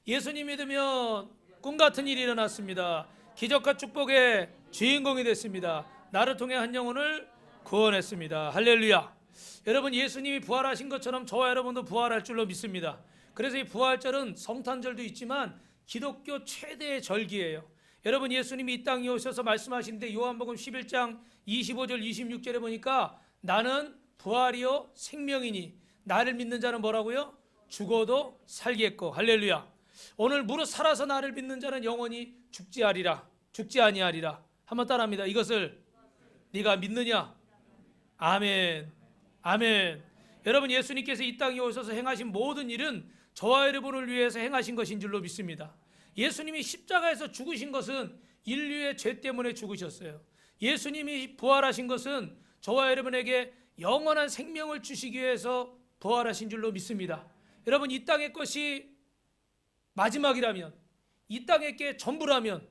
예수님 믿으면 꿈 같은 일이 일어났습니다. 기적과 축복의 주인공이 됐습니다. 나를 통해 한 영혼을 구원했습니다. 할렐루야. 여러분, 예수님이 부활하신 것처럼 저와 여러분도 부활할 줄로 믿습니다. 그래서 이 부활절은 성탄절도 있지만 기독교 최대의 절기예요. 여러분, 예수님이 이 땅에 오셔서 말씀하시는데 요한복음 11장 25절 26절에 보니까 나는 부활이요 생명이니 나를 믿는 자는 뭐라고요? 죽어도 살겠고. 할렐루야. 오늘 무릇 살아서 나를 믿는 자는 영원히 죽지 아니하리라. 한번 따라합니다. 이것을 네가 믿느냐? 아멘. 아멘. 여러분, 예수님께서 이 땅에 오셔서 행하신 모든 일은 저와 여러분을 위해서 행하신 것인 줄로 믿습니다. 예수님이 십자가에서 죽으신 것은 인류의 죄 때문에 죽으셨어요. 예수님이 부활하신 것은 저와 여러분에게 영원한 생명을 주시기 위해서 부활하신 줄로 믿습니다. 여러분, 이 땅의 것이 마지막이라면, 이 땅의 게 전부라면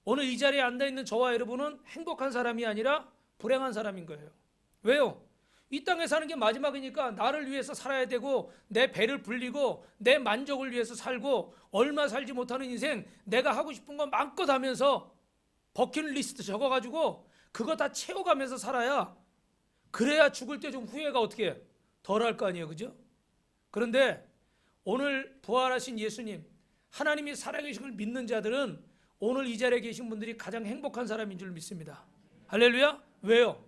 오늘 이 자리에 앉아있는 저와 여러분은 행복한 사람이 아니라 불행한 사람인 거예요. 왜요? 이 땅에 사는 게 마지막이니까 나를 위해서 살아야 되고 내 배를 불리고 내 만족을 위해서 살고 얼마 살지 못하는 인생 내가 하고 싶은 거 마음껏 하면서 버킷리스트 적어가지고 그거 다 채워가면서 살아야, 그래야 죽을 때 좀 후회가 어떻게 덜 할 거 아니에요, 그죠? 그런데 오늘 부활하신 예수님, 하나님이 살아계신 걸 믿는 자들은 오늘 이 자리에 계신 분들이 가장 행복한 사람인 줄 믿습니다. 할렐루야. 왜요?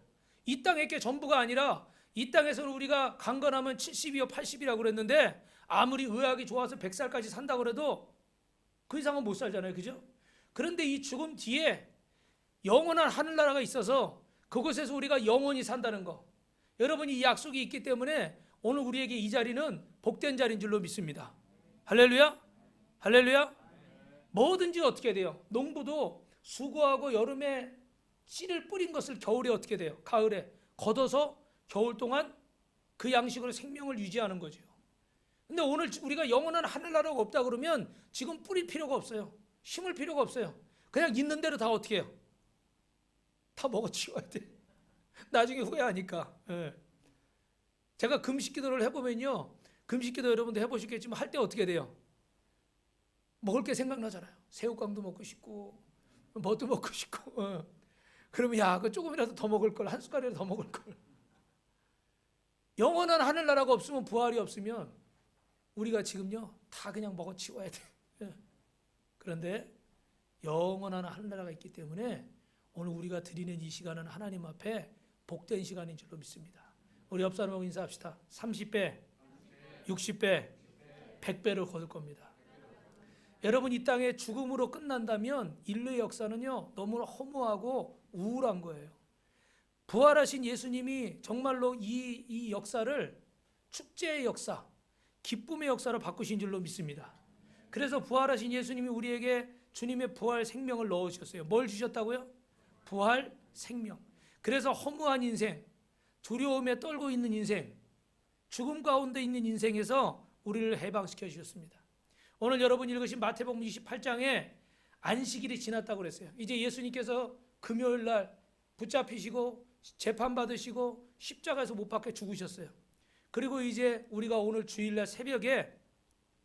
이 땅의 게 전부가 아니라 이 땅에서는 우리가 강건하면 70이요 80이라고 그랬는데 아무리 의학이 좋아서 100살까지 산다 그래도 그 이상은 못 살잖아요, 그죠? 그런데 이 죽음 뒤에 영원한 하늘나라가 있어서 그곳에서 우리가 영원히 산다는 거, 여러분이 이 약속이 있기 때문에 오늘 우리에게 이 자리는 복된 자리인 줄로 믿습니다. 할렐루야. 할렐루야. 뭐든지 어떻게 돼요? 농부도 수고하고 여름에 씨를 뿌린 것을 겨울에 어떻게 돼요? 가을에 걷어서 겨울 동안 그 양식으로 생명을 유지하는 거죠. 근데 오늘 우리가 영원한 하늘나라가 없다 그러면 지금 뿌릴 필요가 없어요. 심을 필요가 없어요. 그냥 있는 대로 다 어떻게 해요? 다 먹어치워야 돼. 나중에 후회하니까. 예. 제가 금식기도를 해보면요, 금식기도 여러분도 해보시겠지만 할 때 어떻게 돼요? 먹을 게 생각나잖아요. 새우깡도 먹고 싶고 뭣도 먹고 싶고. 그러면 야, 그 조금이라도 더 먹을 걸, 한 숟갈이라도 더 먹을 걸. 영원한 하늘나라가 없으면, 부활이 없으면 우리가 지금요 다 그냥 먹어치워야 돼. 그런데 영원한 하늘나라가 있기 때문에 오늘 우리가 드리는 이 시간은 하나님 앞에 복된 시간인 줄로 믿습니다. 우리 옆 사람하고 인사합시다. 30배, 60배, 100배를 거둘 겁니다. 여러분, 이 땅에 죽음으로 끝난다면 인류의 역사는요 너무 허무하고 우울한 거예요. 부활하신 예수님이 정말로 이 역사를 축제의 역사, 기쁨의 역사로 바꾸신 줄로 믿습니다. 그래서 부활하신 예수님이 우리에게 주님의 부활 생명을 넣으셨어요. 뭘 주셨다고요? 부활 생명. 그래서 허무한 인생, 두려움에 떨고 있는 인생, 죽음 가운데 있는 인생에서 우리를 해방시켜 주셨습니다. 오늘 여러분이 읽으신 마태복음 28장에 안식일이 지났다고 그랬어요. 이제 예수님께서 금요일 날 붙잡히시고 재판받으시고 십자가에서 못 박혀 죽으셨어요. 그리고 이제 우리가 오늘 주일날 새벽에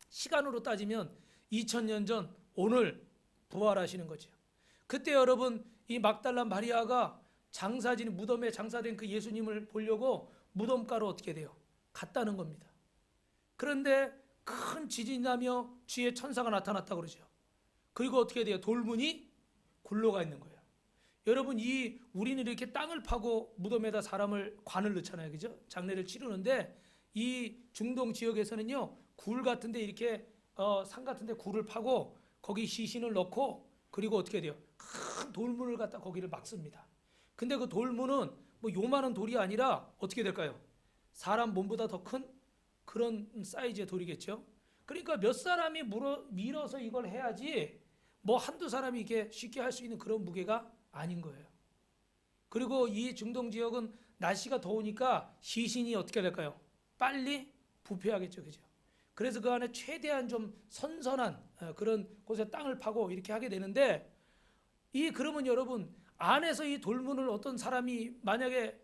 시간으로 따지면 2000년 전 오늘 부활하시는 거죠. 그때 여러분, 이 막달라 마리아가 장사진 무덤에 장사된 그 예수님을 보려고 무덤가로 어떻게 돼요? 갔다는 겁니다. 그런데 큰 지진이 나며 주의 천사가 나타났다고 그러죠. 그리고 어떻게 돼요? 돌문이 굴러가 있는 거예요. 여러분, 우리는 이렇게 땅을 파고 무덤에다 사람을 관을 넣잖아요, 그죠? 장례를 치르는데 이 중동 지역에서는요 굴 같은데 이렇게 산 같은데 굴을 파고 거기 시신을 넣고 그리고 어떻게 돼요? 큰 돌문을 갖다 거기를 막습니다. 근데 그 돌문은 뭐 요만한 돌이 아니라 어떻게 될까요? 사람 몸보다 더 큰 그런 사이즈의 돌이겠죠. 그러니까 몇 사람이 밀어서 이걸 해야지 뭐 한두 사람이 이게 쉽게 할 수 있는 그런 무게가 아닌 거예요. 그리고 이 중동 지역은 날씨가 더우니까 시신이 어떻게 될까요? 빨리 부패하겠죠, 그죠? 그래서 그 안에 최대한 좀 선선한 그런 곳에 땅을 파고 이렇게 하게 되는데, 그러면 여러분, 안에서 이 돌문을 어떤 사람이 만약에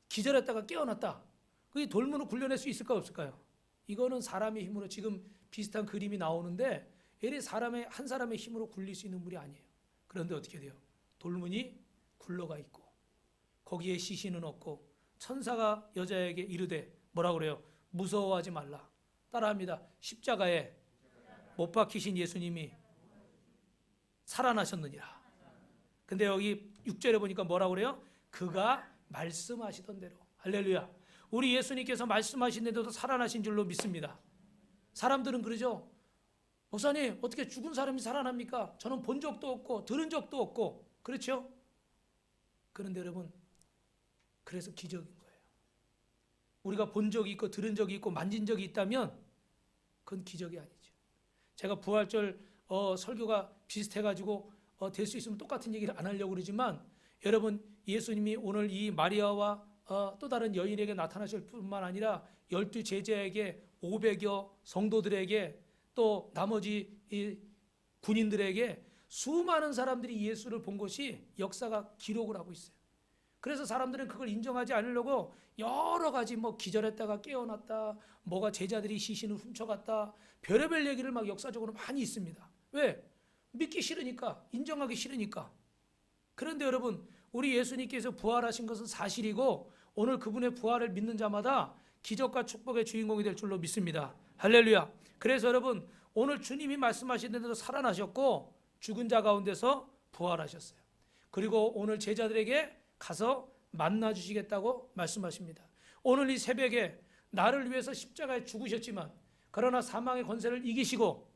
기절했다가 깨어났다, 그 돌문을 굴려낼 수 있을까 없을까요? 이거는 사람의 힘으로 지금 비슷한 그림이 나오는데 얘는 한 사람의 힘으로 굴릴 수 있는 물이 아니에요. 그런데 어떻게 돼요? 돌문이 굴러가 있고 거기에 시신은 없고 천사가 여자에게 이르되 뭐라 그래요? 무서워하지 말라. 따라합니다. 십자가에 못 박히신 예수님이 살아나셨느니라. 근데 여기 6절에 보니까 뭐라 그래요? 그가 말씀하시던 대로. 할렐루야. 우리 예수님께서 말씀하신 대로 살아나신 줄로 믿습니다. 사람들은 그러죠. 목사님, 어떻게 죽은 사람이 살아납니까? 저는 본 적도 없고 들은 적도 없고. 그렇죠? 그런데 여러분, 그래서 기적인 거예요. 우리가 본 적이 있고 들은 적이 있고 만진 적이 있다면 그건 기적이 아니죠. 제가 부활절 설교가 비슷해가지고 될 수 있으면 똑같은 얘기를 안 하려고 그러지만 여러분, 예수님이 오늘 이 마리아와 또 다른 여인에게 나타나실 뿐만 아니라 12 제자에게 500여 성도들에게 또 나머지 이 군인들에게 수많은 사람들이 예수를 본 것이 역사가 기록을 하고 있어요. 그래서 사람들은 그걸 인정하지 않으려고 여러 가지 뭐 기절했다가 깨어났다, 뭐가 제자들이 시신을 훔쳐갔다, 별의별 얘기를 막 역사적으로 많이 있습니다. 왜? 믿기 싫으니까, 인정하기 싫으니까. 그런데 여러분, 우리 예수님께서 부활하신 것은 사실이고 오늘 그분의 부활을 믿는 자마다 기적과 축복의 주인공이 될 줄로 믿습니다. 할렐루야. 그래서 여러분, 오늘 주님이 말씀하신 대로 살아나셨고 죽은 자 가운데서 부활하셨어요. 그리고 오늘 제자들에게 가서 만나 주시겠다고 말씀하십니다. 오늘 이 새벽에 나를 위해서 십자가에 죽으셨지만 그러나 사망의 권세를 이기시고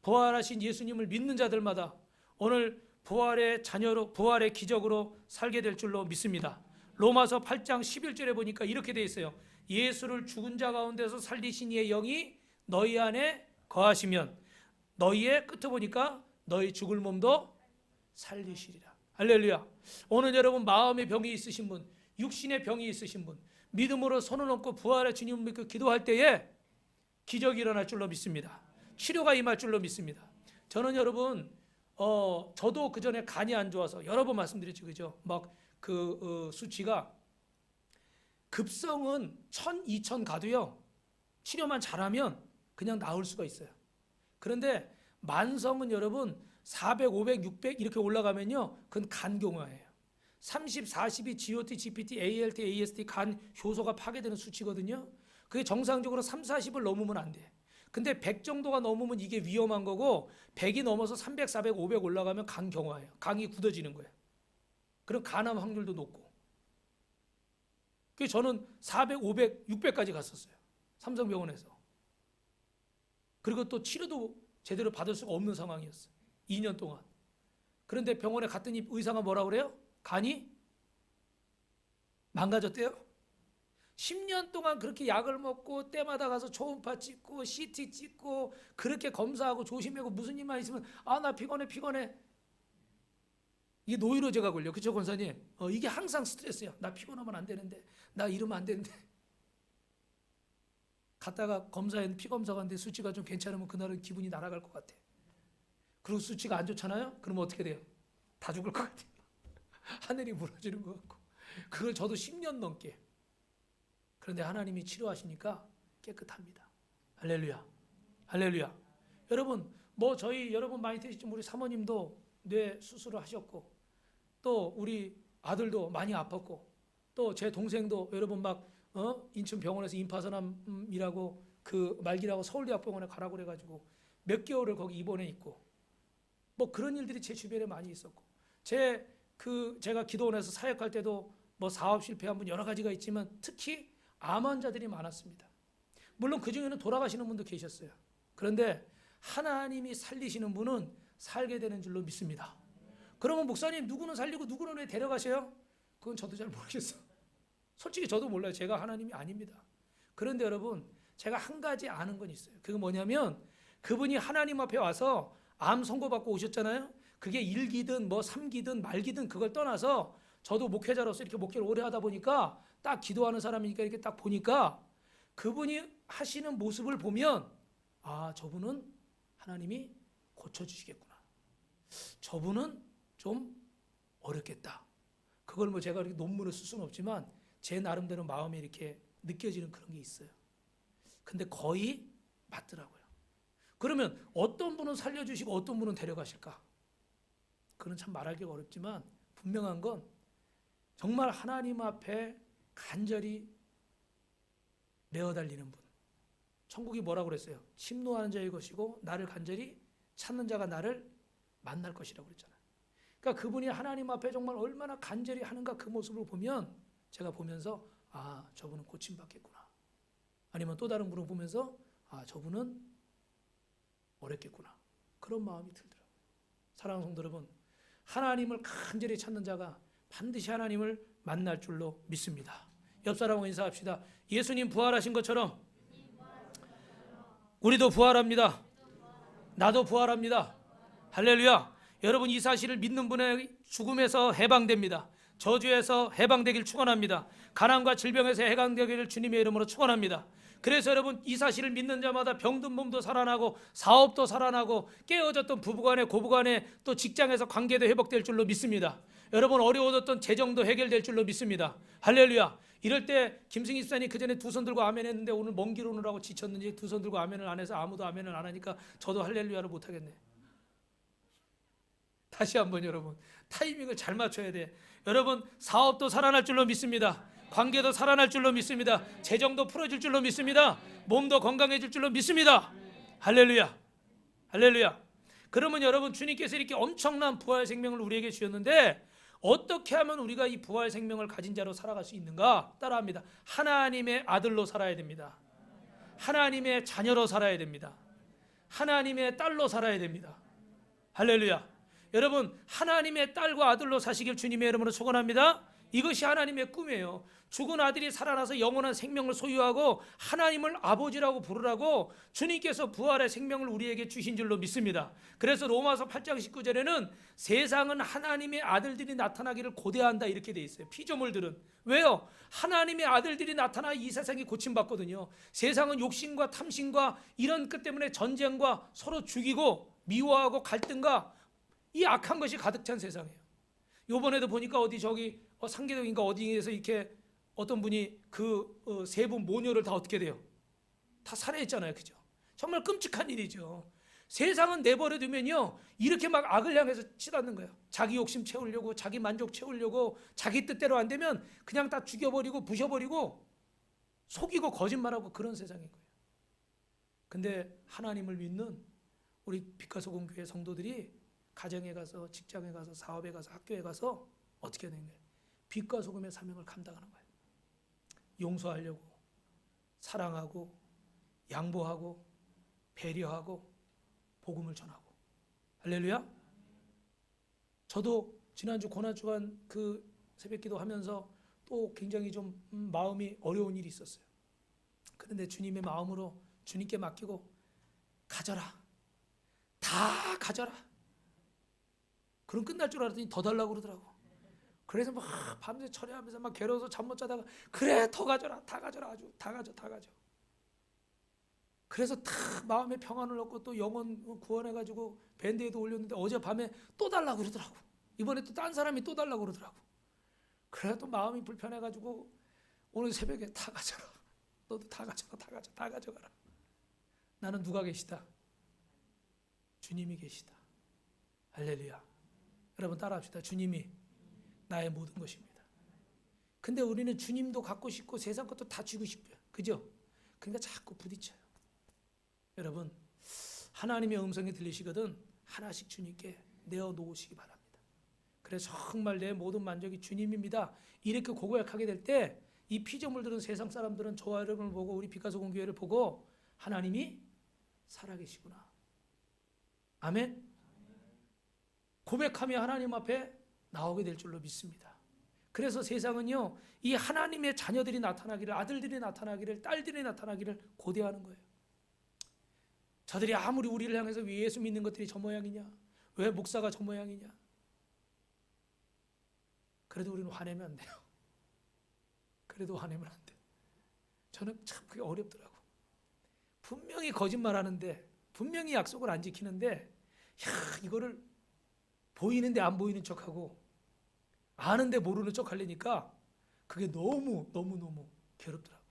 부활하신 예수님을 믿는 자들마다 오늘 부활의 자녀로, 부활의 기적으로 살게 될 줄로 믿습니다. 로마서 8장 11절에 보니까 이렇게 되어 있어요. 예수를 죽은 자 가운데서 살리신 이의 영이 너희 안에 거하시면 너희의 끝에 보니까 너희 죽을 몸도 살리시리라. 할렐루야. 오늘 여러분 마음의 병이 있으신 분, 육신의 병이 있으신 분, 믿음으로 손을 얹고 부활의 주님을 믿고 기도할 때에 기적이 일어날 줄로 믿습니다. 치료가 임할 줄로 믿습니다. 저는 여러분 저도 그 전에 간이 안 좋아서 여러 번 말씀드렸죠, 그죠? 막 수치가 급성은 1000, 2000 가도요 치료만 잘하면 그냥 나을 수가 있어요. 그런데 만성은 여러분 400, 500, 600 이렇게 올라가면요 그건 간경화예요. 30, 40이 GOT, GPT, ALT, AST 간 효소가 파괴되는 수치거든요. 그게 정상적으로 3, 40을 넘으면 안 돼. 근데 100 정도가 넘으면 이게 위험한 거고 100이 넘어서 300, 400, 500 올라가면 간경화예요. 간이 굳어지는 거예요. 그럼 간암 확률도 높고. 그래서 저는 400, 500, 600까지 갔었어요. 삼성병원에서. 그리고 또 치료도 제대로 받을 수가 없는 상황이었어요. 2년 동안. 그런데 병원에 갔더니 의사가 뭐라 그래요? 간이 망가졌대요. 10년 동안 그렇게 약을 먹고 때마다 가서 초음파 찍고 CT 찍고 그렇게 검사하고 조심하고 무슨 일만 있으면 나 피곤해. 이게 노이로제가 걸려. 그쵸 권사님? 이게 항상 스트레스야. 나 피곤하면 안 되는데 나 이러면 안 되는데 갔다가 검사했는데 피검사가 하는데 수치가 좀 괜찮으면 그날은 기분이 날아갈 것 같아. 그리고 수치가 안 좋잖아요? 그러면 어떻게 돼요? 다 죽을 것 같아요. 하늘이 무너지는 것 같고. 그걸 저도 10년 넘게. 그런데 하나님이 치료하시니까 깨끗합니다. 할렐루야. 할렐루야. 여러분, 저희 여러분 많이 계시지만 우리 사모님도 뇌 수술을 하셨고 또 우리 아들도 많이 아팠고 또 제 동생도 여러분 막 인천 병원에서 임파선암이라고 그 말기라고 서울대학병원에 가라고 그래가지고 몇 개월을 거기 입원해 있고 그런 일들이 제 주변에 많이 있었고 제가 기도원에서 사역할 때도 사업 실패한 분 여러 가지가 있지만 특히 암 환자들이 많았습니다. 물론 그 중에는 돌아가시는 분도 계셨어요. 그런데 하나님이 살리시는 분은 살게 되는 줄로 믿습니다. 그러면 목사님 누구는 살리고 누구는 왜 데려가셔요? 그건 저도 잘 모르겠어요. 솔직히 저도 몰라요. 제가 하나님이 아닙니다. 그런데 여러분 제가 한 가지 아는 건 있어요. 그게 뭐냐면 그분이 하나님 앞에 와서 암 선고받고 오셨잖아요. 그게 1기든 3기든 말기든 그걸 떠나서 저도 목회자로서 이렇게 목회를 오래 하다 보니까 딱 기도하는 사람이니까 이렇게 딱 보니까 그분이 하시는 모습을 보면 저분은 하나님이 고쳐주시겠구나. 저분은 좀 어렵겠다. 그걸 제가 이렇게 논문을 쓸 수는 없지만 제 나름대로 마음에 이렇게 느껴지는 그런 게 있어요. 근데 거의 맞더라고요. 그러면 어떤 분은 살려주시고 어떤 분은 데려가실까? 그건 참 말하기가 어렵지만 분명한 건 정말 하나님 앞에 간절히 내어달리는 분. 천국이 뭐라고 그랬어요? 침노하는 자의 것이고 나를 간절히 찾는 자가 나를 만날 것이라고 그랬잖아요. 그러니까 그분이 하나님 앞에 정말 얼마나 간절히 하는가 그 모습을 보면 제가 보면서 아, 저분은 고침받겠구나. 아니면 또 다른 분을 보면서 아, 저분은 어렵겠구나. 그런 마음이 들더라고요. 사랑하는 성도 여러분, 하나님을 간절히 찾는 자가 반드시 하나님을 만날 줄로 믿습니다. 옆 사람하고 인사합시다. 예수님 부활하신 것처럼 우리도 부활합니다. 나도 부활합니다. 할렐루야. 여러분, 이 사실을 믿는 분의 죽음에서 해방됩니다. 저주에서 해방되길 축원합니다. 가난과 질병에서 해방되기를 주님의 이름으로 축원합니다. 그래서 여러분, 이 사실을 믿는 자마다 병든 몸도 살아나고 사업도 살아나고 깨어졌던 부부간에 고부간에 또 직장에서 관계도 회복될 줄로 믿습니다. 여러분, 어려워졌던 재정도 해결될 줄로 믿습니다. 할렐루야. 이럴 때 김승희 집사님 그전에 두 손 들고 아멘 했는데 오늘 먼 길 오느라고 지쳤는지 두 손 들고 아멘을 안 해서 아무도 아멘을 안 하니까 저도 할렐루야를 못 하겠네. 다시 한번 여러분, 타이밍을 잘 맞춰야 돼. 여러분, 사업도 살아날 줄로 믿습니다. 관계도 살아날 줄로 믿습니다. 재정도 풀어질 줄로 믿습니다. 몸도 건강해질 줄로 믿습니다. 할렐루야. 할렐루야. 그러면 여러분, 주님께서 이렇게 엄청난 부활 생명을 우리에게 주셨는데 어떻게 하면 우리가 이 부활 생명을 가진 자로 살아갈 수 있는가? 따라합니다. 하나님의 아들로 살아야 됩니다. 하나님의 자녀로 살아야 됩니다. 하나님의 딸로 살아야 됩니다. 할렐루야. 여러분, 하나님의 딸과 아들로 사시길 주님의 이름으로 축원합니다. 이것이 하나님의 꿈이에요. 죽은 아들이 살아나서 영원한 생명을 소유하고 하나님을 아버지라고 부르라고 주님께서 부활의 생명을 우리에게 주신 줄로 믿습니다. 그래서 로마서 8장 19절에는 세상은 하나님의 아들들이 나타나기를 고대한다 이렇게 돼 있어요. 피조물들은. 왜요? 하나님의 아들들이 나타나 이 세상이 고침받거든요. 세상은 욕심과 탐심과 이런 것 때문에 전쟁과 서로 죽이고 미워하고 갈등과 이 악한 것이 가득 찬 세상이에요. 요번에도 보니까 어디 저기 상계동인가 어디에서 이렇게 어떤 분이 그 세 분 모녀를 다 어떻게 돼요? 다 살해했잖아요. 그죠? 정말 끔찍한 일이죠. 세상은 내버려 두면요 이렇게 막 악을 향해서 치닫는 거예요. 자기 욕심 채우려고, 자기 만족 채우려고, 자기 뜻대로 안 되면 그냥 다 죽여버리고 부셔버리고 속이고 거짓말하고 그런 세상인 거예요. 근데 하나님을 믿는 우리 빛과 소금 교회 성도들이 가정에 가서, 직장에 가서, 사업에 가서, 학교에 가서 어떻게 되는 거예요? 빛과 소금의 사명을 감당하는 거예요. 용서하려고, 사랑하고, 양보하고, 배려하고, 복음을 전하고. 할렐루야. 저도 지난주 고난주간 그 새벽기도 하면서 또 굉장히 좀 마음이 어려운 일이 있었어요. 그런데 주님의 마음으로 주님께 맡기고 가져라, 다 가져라. 그럼 끝날 줄 알았더니 더 달라고 그러더라고. 그래서 막 밤새 철회하면서 막 괴로워서 잠 못 자다가 그래 더 가져라, 다 가져라, 아주 다 가져, 다 가져. 그래서 다 마음의 평안을 얻고 또 영혼 구원해가지고 밴드에도 올렸는데 어젯밤에 또 달라고 그러더라고. 이번에 또 딴 사람이 또 달라고 그러더라고. 그래서 또 마음이 불편해가지고 오늘 새벽에 다 가져라. 너도 다 가져라, 다 가져, 다 가져가라. 나는 누가 계시다? 주님이 계시다. 할렐루야. 여러분 따라합시다. 주님이 나의 모든 것입니다. 근데 우리는 주님도 갖고 싶고 세상 것도 다 주고 싶어요. 그죠? 그러니까 자꾸 부딪혀요. 여러분, 하나님의 음성이 들리시거든 하나씩 주님께 내어놓으시기 바랍니다. 그래서 정말 내 모든 만족이 주님입니다. 이렇게 고백하게 될 때 이 피조물들은, 세상 사람들은 저와 여러분을 보고 우리 빛과 소금 교회를 보고 하나님이 살아계시구나. 아멘. 고백하며 하나님 앞에 나오게 될 줄로 믿습니다. 그래서 세상은요 이 하나님의 자녀들이 나타나기를, 아들들이 나타나기를, 딸들이 나타나기를 고대하는 거예요. 저들이 아무리 우리를 향해서 왜 예수 믿는 것들이 저 모양이냐, 왜 목사가 저 모양이냐, 그래도 우리는 화내면 안 돼요. 그래도 화내면 안 돼. 저는 참 그게 어렵더라고. 분명히 거짓말하는데, 분명히 약속을 안 지키는데, 이거를 보이는데 안 보이는 척하고 아는데 모르는 척 하려니까 그게 너무 괴롭더라고.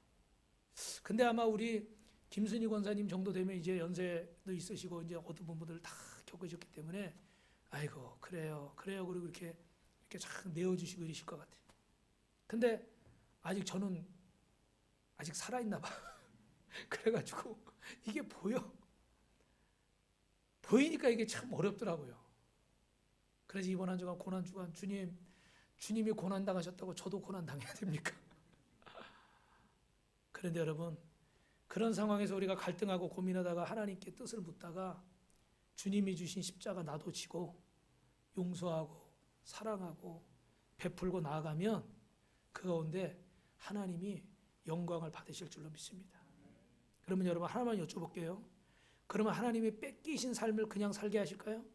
근데 아마 우리 김순희 권사님 정도 되면 이제 연세도 있으시고 이제 어떤 분들 다 겪으셨기 때문에 아이고 그래요 그리고 이렇게 쫙 내어주시고 이러실 것 같아요. 근데 아직 저는 아직 살아있나 봐. 그래가지고 이게 보이니까 이게 참 어렵더라고요. 그래서 이번 한 주간 고난 주간 주님이 고난 당하셨다고 저도 고난 당해야 됩니까? 그런데 여러분 그런 상황에서 우리가 갈등하고 고민하다가 하나님께 뜻을 묻다가 주님이 주신 십자가 나도 지고 용서하고 사랑하고 베풀고 나아가면 그 가운데 하나님이 영광을 받으실 줄로 믿습니다. 그러면 여러분 하나만 여쭤볼게요. 그러면 하나님이 뺏기신 삶을 그냥 살게 하실까요?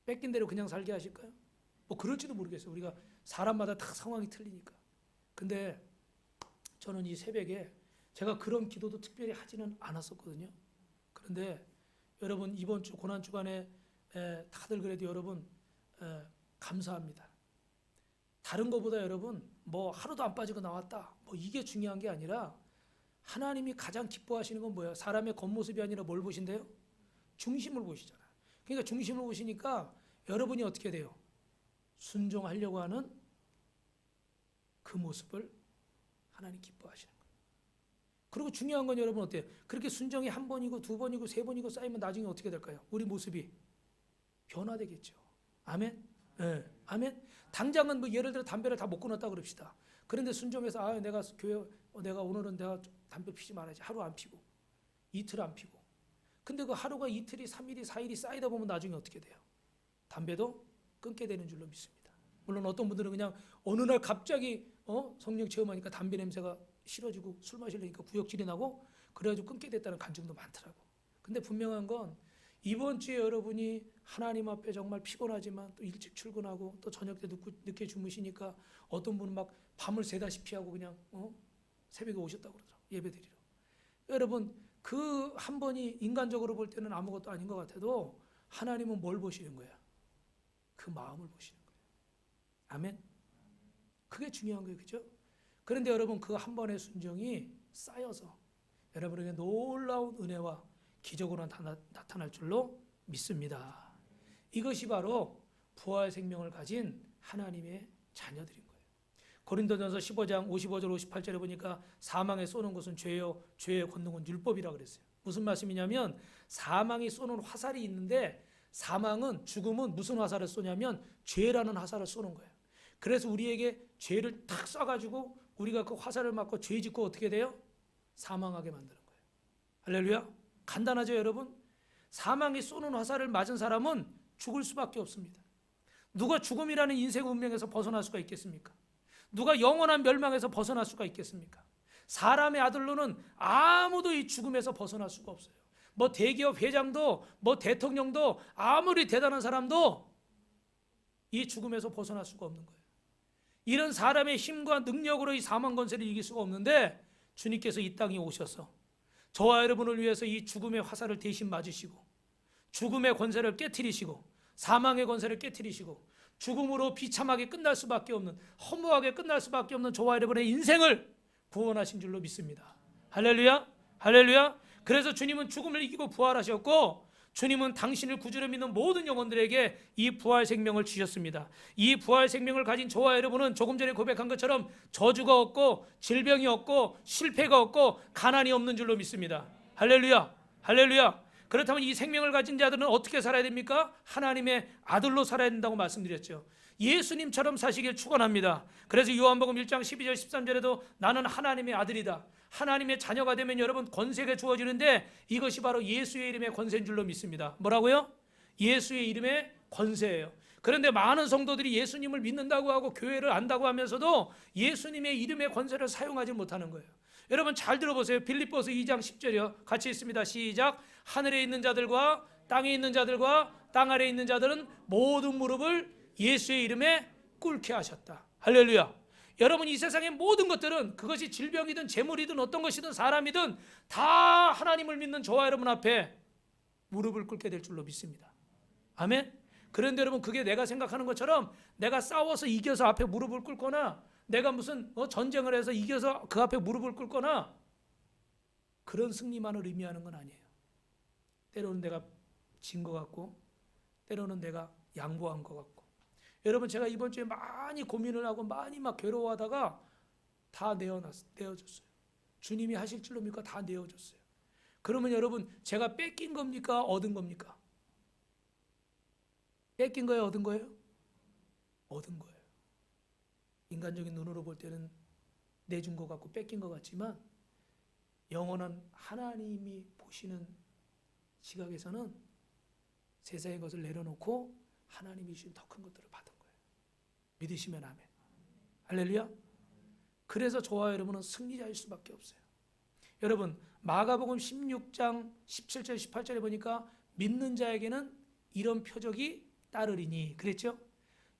뺏긴 대로 그냥 살게 하실까요? 뭐 그럴지도 모르겠어요. 우리가 사람마다 다 상황이 틀리니까. 근데 저는 이 새벽에 제가 그런 기도도 특별히 하지는 않았었거든요. 그런데 여러분 이번 주 고난 주간에 다들 그래도 여러분 감사합니다. 다른 것보다 여러분 뭐 하루도 안 빠지고 나왔다 뭐 이게 중요한 게 아니라 하나님이 가장 기뻐하시는 건 뭐예요? 사람의 겉모습이 아니라 뭘 보신대요? 중심을 보시잖아요. 그러니까 중심을 보시니까 여러분이 어떻게 돼요? 순종하려고 하는 그 모습을 하나님 기뻐하시는 거예요. 그리고 중요한 건 여러분 어때요? 그렇게 순종이 한 번이고 두 번이고 세 번이고 쌓이면 나중에 어떻게 될까요? 우리 모습이 변화되겠죠. 아멘? 네. 아멘? 당장은 뭐 예를 들어 담배를 다 못 끊었다 그럽시다. 그런데 순종해서 내가 교회 내가 오늘은 내가 담배 피지 말아야지. 하루 안 피고 이틀 안 피고. 근데 그 하루가 이틀이 3일이 4일이 쌓이다 보면 나중에 어떻게 돼요? 담배도 끊게 되는 줄로 믿습니다. 물론 어떤 분들은 그냥 어느 날 갑자기 성령 체험하니까 담배 냄새가 싫어지고 술 마시려니까 구역질이 나고 그래가지고 끊게 됐다는 간증도 많더라고. 근데 분명한 건 이번 주에 여러분이 하나님 앞에 정말 피곤하지만 또 일찍 출근하고 또 저녁 때 늦게 주무시니까 어떤 분은 막 밤을 새다시피 하고 그냥 새벽에 오셨다고 그러더라고요. 예배드리러. 여러분 그 한 번이 인간적으로 볼 때는 아무것도 아닌 것 같아도 하나님은 뭘 보시는 거야? 그 마음을 보시는 거예요. 아멘? 그게 중요한 거예요. 그죠? 그런데 여러분 그 한 번의 순종이 쌓여서 여러분에게 놀라운 은혜와 기적으로 나타날 줄로 믿습니다. 이것이 바로 부활 생명을 가진 하나님의 자녀들인 거예요. 고린도전서 15장 55절 58절에 보니까 사망에 쏘는 것은 죄요 죄의 권능은 율법이라 그랬어요. 무슨 말씀이냐면 사망이 쏘는 화살이 있는데 사망은 죽음은 무슨 화살을 쏘냐면 죄라는 화살을 쏘는 거예요. 그래서 우리에게 죄를 탁 쏴가지고 우리가 그 화살을 맞고 죄 짓고 어떻게 돼요? 사망하게 만드는 거예요. 할렐루야. 간단하죠 여러분? 사망이 쏘는 화살을 맞은 사람은 죽을 수밖에 없습니다. 누가 죽음이라는 인생 운명에서 벗어날 수가 있겠습니까? 누가 영원한 멸망에서 벗어날 수가 있겠습니까? 사람의 아들로는 아무도 이 죽음에서 벗어날 수가 없어요. 뭐 대기업 회장도 뭐 대통령도 아무리 대단한 사람도 이 죽음에서 벗어날 수가 없는 거예요. 이런 사람의 힘과 능력으로 이 사망 권세를 이길 수가 없는데 주님께서 이 땅에 오셔서 저와 여러분을 위해서 이 죽음의 화살을 대신 맞으시고 죽음의 권세를 깨트리시고 사망의 권세를 깨트리시고 죽음으로 비참하게 끝날 수밖에 없는 허무하게 끝날 수밖에 없는 저와 여러분의 인생을 구원하신 줄로 믿습니다. 할렐루야. 할렐루야. 그래서 주님은 죽음을 이기고 부활하셨고 주님은 당신을 구주로 믿는 모든 영혼들에게 이 부활 생명을 주셨습니다. 이 부활 생명을 가진 저와 여러분은 조금 전에 고백한 것처럼 저주가 없고 질병이 없고 실패가 없고 가난이 없는 줄로 믿습니다. 할렐루야. 할렐루야. 그렇다면 이 생명을 가진 자들은 어떻게 살아야 됩니까? 하나님의 아들로 살아야 된다고 말씀드렸죠. 예수님처럼 사시길 축원합니다. 그래서 요한복음 1장 12절 13절에도 나는 하나님의 아들이다. 하나님의 자녀가 되면 여러분 권세가 주어지는데 이것이 바로 예수의 이름의 권세인 줄로 믿습니다. 뭐라고요? 예수의 이름의 권세예요. 그런데 많은 성도들이 예수님을 믿는다고 하고 교회를 안다고 하면서도 예수님의 이름의 권세를 사용하지 못하는 거예요. 여러분 잘 들어보세요. 빌립보서 2장 10절이요. 같이 있습니다. 시작. 하늘에 있는 자들과 땅에 있는 자들과 땅 아래에 있는 자들은 모든 무릎을 예수의 이름에 꿇게 하셨다. 할렐루야. 여러분 이 세상의 모든 것들은 그것이 질병이든 재물이든 어떤 것이든 사람이든 다 하나님을 믿는 저와 여러분 앞에 무릎을 꿇게 될 줄로 믿습니다. 아멘. 그런데 여러분 그게 내가 생각하는 것처럼 내가 싸워서 이겨서 앞에 무릎을 꿇거나 내가 무슨 전쟁을 해서 이겨서 그 앞에 무릎을 꿇거나 그런 승리만을 의미하는 건 아니에요. 때로는 내가 진 것 같고, 때로는 내가 양보한 것 같고. 여러분, 제가 이번 주에 많이 고민을 하고 많이 막 괴로워하다가 다 내어줬어요. 주님이 하실 줄로 믿고 다 내어줬어요. 그러면 여러분, 제가 뺏긴 겁니까? 얻은 겁니까? 뺏긴 거예요? 얻은 거예요? 얻은 거예요. 인간적인 눈으로 볼 때는 내준 것 같고 뺏긴 것 같지만, 영원한 하나님이 보시는 시각에서는 세상의 것을 내려놓고 하나님이 주신 더 큰 것들을 받은 거예요. 믿으시면 아멘. 할렐루야. 그래서 저와 여러분은 승리자일 수밖에 없어요. 여러분, 마가복음 16장 17절 18절에 보니까 믿는 자에게는 이런 표적이 따르리니 그랬죠?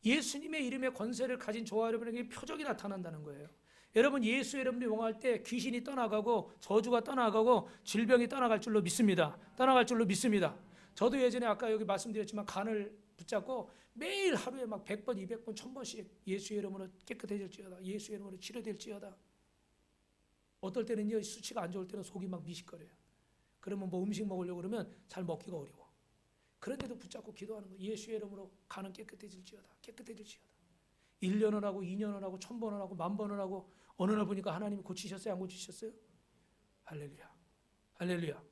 예수님의 이름에 권세를 가진 저와 여러분에게 표적이 나타난다는 거예요. 여러분, 예수 여러분이 용할 때 귀신이 떠나가고 저주가 떠나가고 질병이 떠나갈 줄로 믿습니다. 떠나갈 줄로 믿습니다. 저도 예전에 아까 여기 말씀드렸지만 간을 붙잡고 매일 하루에 막 100번, 200번, 1000번씩 예수의 이름으로 깨끗해질지어다. 예수의 이름으로 치료될지어다. 어떨 때는요, 수치가 안 좋을 때는 속이 막 미식거려요. 그러면 뭐 음식 먹으려고 그러면 잘 먹기가 어려워. 그런데도 붙잡고 기도하는 거예요. 예수의 이름으로 간은 깨끗해질지어다. 깨끗해질지어다. 1년을 하고 2년을 하고 1000번을 하고 10,000번을 하고 어느 날 보니까 하나님이 고치셨어요? 안 고치셨어요? 할렐루야. 할렐루야.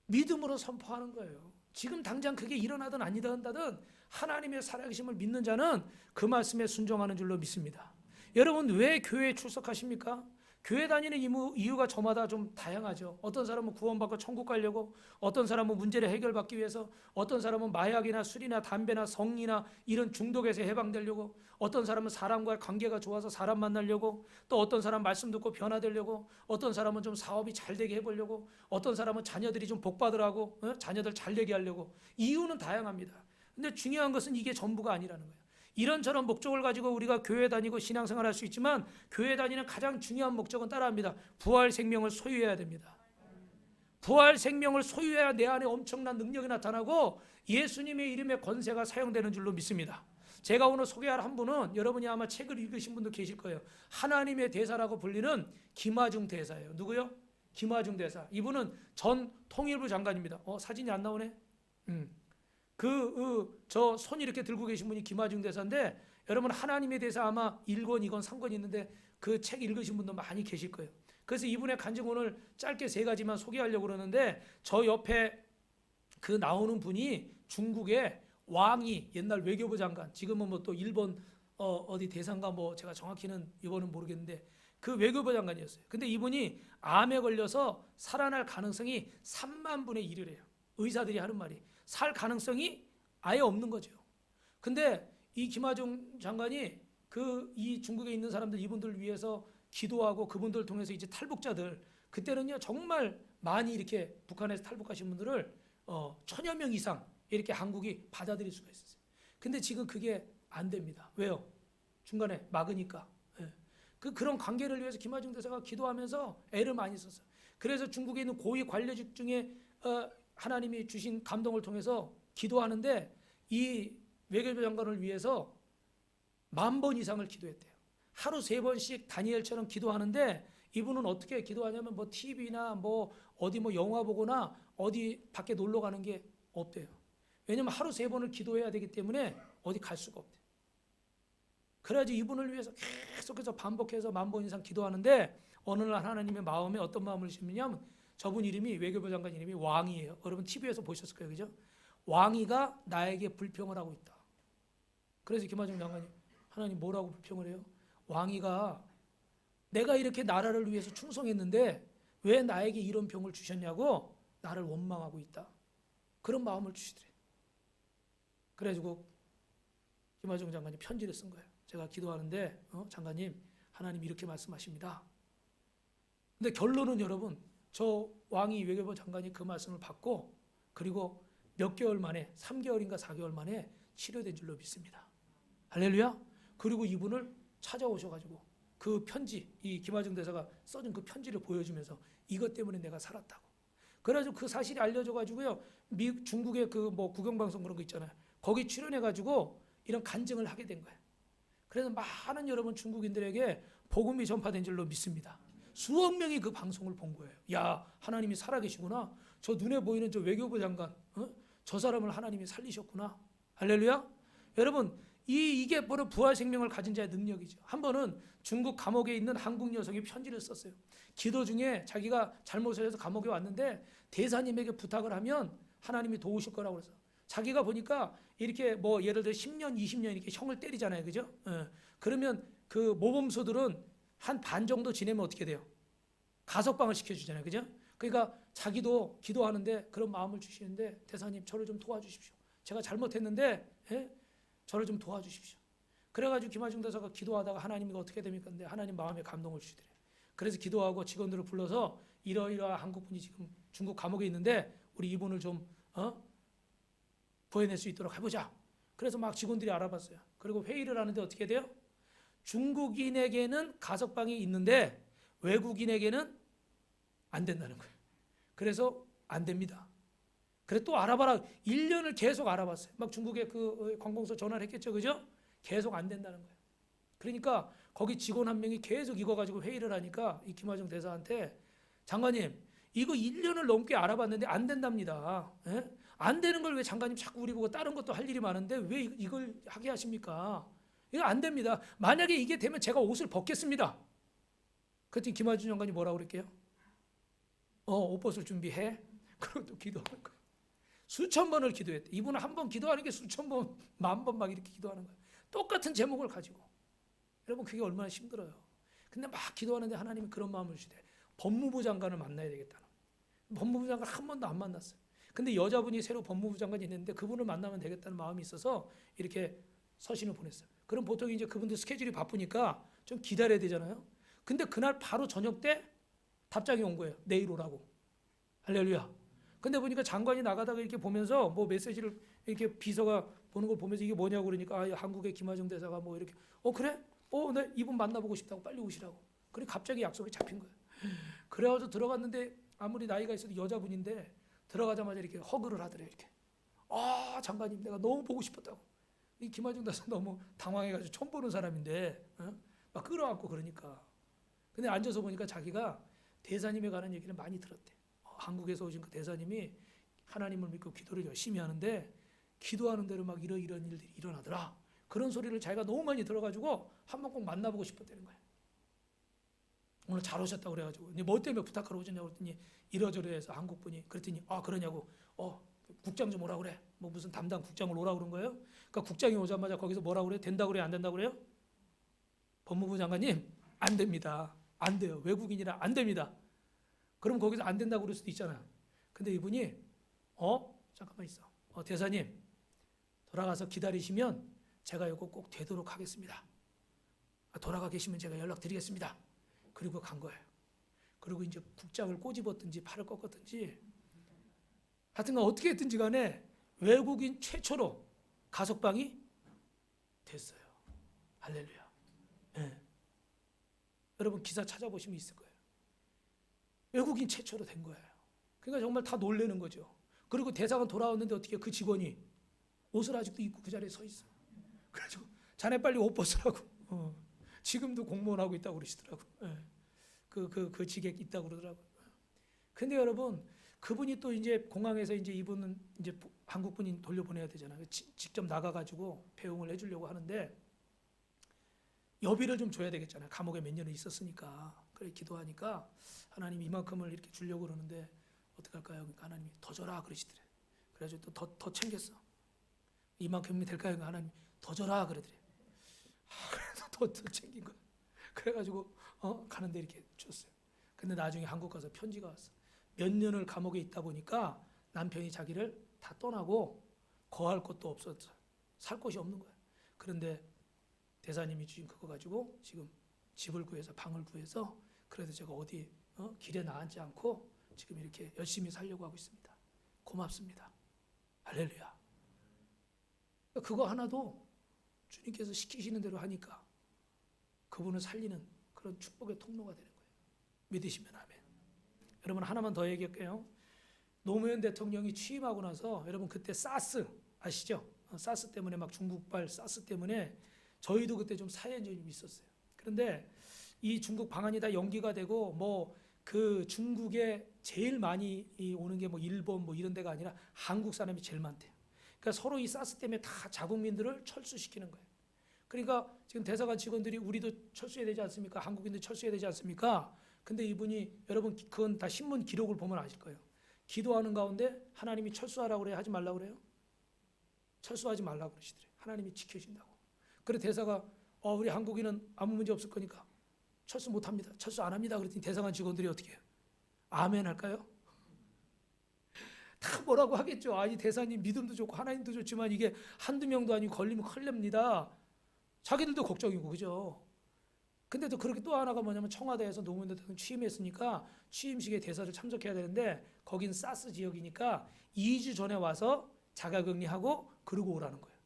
믿음으로 선포하는 거예요. 지금 당장 그게 일어나든 아니다 한다든 하나님의 살아계심을 믿는 자는 그 말씀에 순종하는 줄로 믿습니다. 여러분, 왜 교회에 출석하십니까? 교회 다니는 이유가 저마다 좀 다양하죠. 어떤 사람은 구원받고 천국 가려고, 어떤 사람은 문제를 해결받기 위해서, 어떤 사람은 마약이나 술이나 담배나 성이나 이런 중독에서 해방되려고, 어떤 사람은 사람과의 관계가 좋아서 사람 만나려고, 또 어떤 사람은 말씀 듣고 변화되려고, 어떤 사람은 좀 사업이 잘 되게 해보려고, 어떤 사람은 자녀들이 좀 복받으라고, 자녀들 잘 되게 하려고. 이유는 다양합니다. 근데 중요한 것은 이게 전부가 아니라는 거예요. 이런저런 목적을 가지고 우리가 교회 다니고 신앙생활 할 수 있지만, 교회 다니는 가장 중요한 목적은 따라합니다. 부활 생명을 소유해야 됩니다. 부활 생명을 소유해야 내 안에 엄청난 능력이 나타나고 예수님의 이름의 권세가 사용되는 줄로 믿습니다. 제가 오늘 소개할 한 분은 여러분이 아마 책을 읽으신 분도 계실 거예요. 하나님의 대사라고 불리는 김하중 대사예요. 누구요? 김하중 대사. 이분은 전 통일부 장관입니다. 사진이 안 나오네? 저 손 이렇게 들고 계신 분이 김하중 대사인데, 여러분 하나님의 대사 아마 1권, 2권, 3권 있는데 그 책 읽으신 분도 많이 계실 거예요. 그래서 이분의 간증 오늘 짧게 3가지만 소개하려고 그러는데, 저 옆에 그 나오는 분이 중국의 왕이, 옛날 외교부 장관, 지금은 뭐 또 일본 어디 대사인가 뭐 제가 정확히는 이번은 모르겠는데 그 외교부 장관이었어요. 근데 이분이 암에 걸려서 살아날 가능성이 3만 분의 1이래요. 의사들이 하는 말이 살 가능성이 아예 없는 거죠. 근데 이 김하중 장관이 이 중국에 있는 사람들, 이분들 위해서 기도하고 그분들 통해서 이제 탈북자들, 그때는요 정말 많이 이렇게 북한에서 탈북하신 분들을 1000여 명 이상 이렇게 한국이 받아들일 수가 있었어요. 근데 지금 그게 안 됩니다. 왜요? 중간에 막으니까. 그런 관계를 위해서 김하중 대사가 기도하면서 애를 많이 썼어요. 그래서 중국에 있는 고위 관료직 중에 하나님이 주신 감동을 통해서 기도하는데, 이 외교부 장관을 위해서 10,000번 이상을 기도했대요. 하루 3번씩 다니엘처럼 기도하는데, 이분은 어떻게 기도하냐면 뭐 TV나 뭐 어디 뭐 영화 보거나 어디 밖에 놀러 가는 게 없대요. 왜냐면 하루 3번을 기도해야 되기 때문에 어디 갈 수가 없대요. 그래야지 이분을 위해서 계속해서 반복해서 10,000번 이상 기도하는데, 어느 날 하나님의 마음에 어떤 마음을 주시냐면, 저분 이름이, 외교부 장관 이름이 왕이에요. 여러분 TV에서 보셨을 거예요. 그죠? 왕이가 나에게 불평을 하고 있다. 그래서 김하중 장관이, 하나님 뭐라고 불평을 해요? 왕이가 내가 이렇게 나라를 위해서 충성했는데 왜 나에게 이런 병을 주셨냐고 나를 원망하고 있다. 그런 마음을 주시더래. 그래가지고 김하중 장관이 편지를 쓴 거예요. 제가 기도하는데 장관님, 하나님 이렇게 말씀하십니다. 근데 결론은 여러분, 저 왕이, 외교부 장관이 그 말씀을 받고, 그리고 몇 개월 만에, 3개월인가 4개월 만에 치료된 줄로 믿습니다. 할렐루야. 그리고 이분을 찾아오셔가지고 그 편지, 이 김하중 대사가 써준 그 편지를 보여주면서 이것 때문에 내가 살았다고. 그래가지고 그 사실이 알려져가지고요, 중국의 그 뭐 국영방송 그런 거 있잖아요. 거기 출연해가지고 이런 간증을 하게 된 거예요. 그래서 많은 여러분 중국인들에게 복음이 전파된 줄로 믿습니다. 수억 명이 그 방송을 본 거예요. 야, 하나님이 살아계시구나. 저 눈에 보이는 저 외교부 장관, 저 사람을 하나님이 살리셨구나. 할렐루야. 여러분, 이게 바로 부활 생명을 가진 자의 능력이죠. 한 번은 중국 감옥에 있는 한국 여성이 편지를 썼어요. 기도 중에 자기가 잘못을 해서 감옥에 왔는데 대사님에게 부탁을 하면 하나님이 도우실 거라고 그래서 자기가 보니까 이렇게 뭐 예를 들어 10년, 20년 이렇게 형을 때리잖아요. 그죠? 그러면 그 모범수들은 한 반 정도 지내면 어떻게 돼요? 가석방을 시켜주잖아요. 그죠? 그러니까 자기도 기도하는데 그런 마음을 주시는데 대사님 저를 좀 도와주십시오. 제가 잘못했는데 저를 좀 도와주십시오. 그래가지고 김하중 대사가 기도하다가 하나님이 어떻게 됩니까? 근데 하나님 마음에 감동을 주시더래요. 그래서 기도하고 직원들을 불러서 이러이러한 한국분이 지금 중국 감옥에 있는데 우리 이분을 좀 구해낼 수 있도록 해보자. 그래서 막 직원들이 알아봤어요. 그리고 회의를 하는데 어떻게 돼요? 중국인에게는 가석방이 있는데 외국인에게는 안 된다는 거예요. 그래서 안 됩니다. 그래 또 알아봐라. 1년을 계속 알아봤어요. 막 중국에 그 관공서 전화를 했겠죠. 그죠? 계속 안 된다는 거예요. 그러니까 거기 직원 한 명이 계속 이거 가지고 회의를 하니까 이 김하중 대사한테 장관님 이거 1년을 넘게 알아봤는데 안 된답니다. 안 되는 걸 왜 장관님 자꾸 우리 보고 다른 것도 할 일이 많은데 왜 이걸 하게 하십니까? 이거 안 됩니다. 만약에 이게 되면 제가 옷을 벗겠습니다. 그랬더니 김하중 장관이 뭐라고 그랬게요? 옷 벗을 준비해. 그리고 또 기도하는 거예요. 수천 번을 기도했대. 이분은 한 번 기도하는 게 수천 번, 만 번 막 이렇게 기도하는 거예요. 똑같은 제목을 가지고. 여러분 그게 얼마나 힘들어요. 근데 막 기도하는데 하나님이 그런 마음을 주시대. 법무부 장관을 만나야 되겠다는. 법무부 장관 한 번도 안 만났어요. 근데 여자분이 새로 법무부 장관이 있는데 그분을 만나면 되겠다는 마음이 있어서 이렇게 서신을 보냈어요. 그럼 보통 이제 그분들 스케줄이 바쁘니까 좀 기다려야 되잖아요. 근데 그날 바로 저녁 때 답장이 온 거예요. 내일 오라고. 할렐루야. 근데 보니까 장관이 나가다가 이렇게 보면서 뭐 메시지를 이렇게 비서가 보는 걸 보면서 이게 뭐냐고 그러니까 한국의 김하중 대사가 뭐 이렇게 그래? 네 이분 만나보고 싶다고 빨리 오시라고. 그래 갑자기 약속이 잡힌 거예요. 그래가지고 들어갔는데 아무리 나이가 있어도 여자분인데 들어가자마자 이렇게 허그를 하더래요. 이렇게. 장관님 내가 너무 보고 싶었다고. 이 김하중 대사 너무 당황해가지고 처음 보는 사람인데 막 끌어안고 그러니까. 근데 앉아서 보니까 자기가 대사님에 관한 얘기를 많이 들었대. 한국에서 오신 그 대사님이 하나님을 믿고 기도를 열심히 하는데 기도하는 대로 막 이런 일들이 일어나더라. 그런 소리를 자기가 너무 많이 들어가지고 한번 꼭 만나보고 싶었다는 거예요. 오늘 잘 오셨다고 그래가지고 뭐 때문에 부탁하러 오셨냐고 그랬더니 이러저러해서 한국분이 그랬더니 그러냐고 국장 좀 오라 그래. 뭐 무슨 담당 국장을 오라 그런 거예요. 그러니까 국장이 오자마자 거기서 뭐라고 그래요? 된다고 그래요? 안 된다고 그래요? 법무부 장관님 안 됩니다. 안 돼요. 외국인이라 안 됩니다. 그럼 거기서 안 된다고 그럴 수도 있잖아요. 근데 이분이 잠깐만 있어. 대사님 돌아가서 기다리시면 제가 이거 꼭 되도록 하겠습니다. 돌아가 계시면 제가 연락드리겠습니다. 그리고 간 거예요. 그리고 이제 국장을 꼬집었든지 팔을 꺾었든지 하여튼간 어떻게 했든지 간에 외국인 최초로 가석방이 됐어요. 할렐루야. 여러분 기사 찾아보시면 있을 거예요. 외국인 최초로 된 거예요. 그러니까 정말 다 놀라는 거죠. 그리고 대사관 돌아왔는데 어떻게 그 직원이 옷을 아직도 입고 그 자리에 서 있어. 그래가지고 자네 빨리 옷 벗으라고. 지금도 공무원하고 있다고 그러시더라고. 그 직에 있다고 그러더라고. 근데 여러분 그분이 또 이제 공항에서 이제 이분은 이제 한국 분이 돌려보내야 되잖아요. 직접 나가가지고 배웅을 해주려고 하는데 여비를 좀 줘야 되겠잖아요. 감옥에 몇 년을 있었으니까. 그래 기도하니까 하나님 이만큼을 이렇게 주려고 그러는데 어떡할까요? 그러니까 하나님이 더 줘라 그러시더래. 그래가지고 또 더 챙겼어. 이만큼이 될까요? 그러니까 하나님 더 줘라 그러더래. 그래서 더 챙긴 거야. 그래가지고 가는데 이렇게 줬어요. 근데 나중에 한국 가서 편지가 왔어. 몇 년을 감옥에 있다 보니까 남편이 자기를 다 떠나고 거할 곳도 없었어. 살 곳이 없는 거야. 그런데 대사님이 주신 그거 가지고 지금 집을 구해서 방을 구해서 그래서 제가 어디 길에 나앉지 않고 지금 이렇게 열심히 살려고 하고 있습니다. 고맙습니다. 할렐루야. 그거 하나도 주님께서 시키시는 대로 하니까 그분을 살리는 그런 축복의 통로가 되는 거예요. 믿으시면 아멘. 여러분 하나만 더 얘기할게요. 노무현 대통령이 취임하고 나서 여러분 그때 사스 아시죠? 사스 때문에 막 중국발 사스 때문에 저희도 그때 좀 사연이 좀 있었어요. 그런데 이 중국 방한이 다 연기가 되고 뭐 그 중국에 제일 많이 오는 게 뭐 일본 뭐 이런 데가 아니라 한국 사람이 제일 많대요. 그러니까 서로 이 사스 때문에 다 자국민들을 철수시키는 거예요. 그러니까 지금 대사관 직원들이 우리도 철수해야 되지 않습니까? 한국인도 철수해야 되지 않습니까? 근데 이분이 여러분 그건 다 신문 기록을 보면 아실 거예요. 기도하는 가운데 하나님이 철수하라고 그래요? 하지 말라고 그래요? 철수하지 말라고 그러시더래요. 하나님이 지켜진다고. 그래 대사가 우리 한국인은 아무 문제 없을 거니까 철수 못합니다. 철수 안 합니다. 그랬더니 대사관 직원들이 어떻게 해요? 아멘 할까요? 다 뭐라고 하겠죠. 아니 대사님 믿음도 좋고 하나님도 좋지만 이게 한두 명도 아니고 걸리면 큰일 납니다. 자기들도 걱정이고 그죠. 근데 또 그렇게 또 하나가 뭐냐면 청와대에서 노무현 대통령 취임했으니까 취임식에 대사를 참석해야 되는데 거긴 사스 지역이니까 2주 전에 와서 자가격리하고 그러고 오라는 거예요.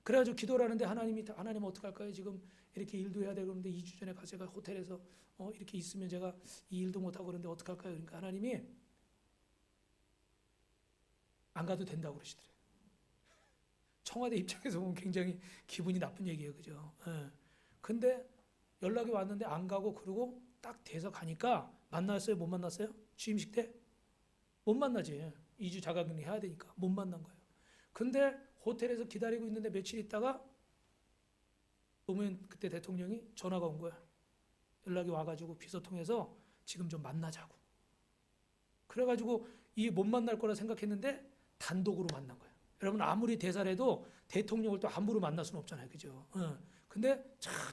그래가지고 기도를 하는데 하나님 어떡할까요? 지금 이렇게 일도 해야 되고 그런데 2주 전에 가서 제가 호텔에서 이렇게 있으면 제가 이 일도 못하고 그런데 어떡할까요? 그러니까 하나님이 안 가도 된다고 그러시더래요. 청와대 입장에서 보면 굉장히 기분이 나쁜 얘기예요. 그죠? 예. 근데 연락이 왔는데 안 가고 그러고 딱 돼서 가니까 만났어요? 못 만났어요? 취임식 때? 못 만나지. 2주 자가격리 해야 되니까 못 만난 거예요. 근데 호텔에서 기다리고 있는데 며칠 있다가 노무현 그때 대통령이 전화가 온 거야. 연락이 와가지고 비서 통해서 지금 좀 만나자고. 그래가지고 이 못 만날 거라 생각했는데 단독으로 만난 거예요. 여러분 아무리 대사래도 대통령을 또 함부로 만날 수는 없잖아요. 그죠? 근데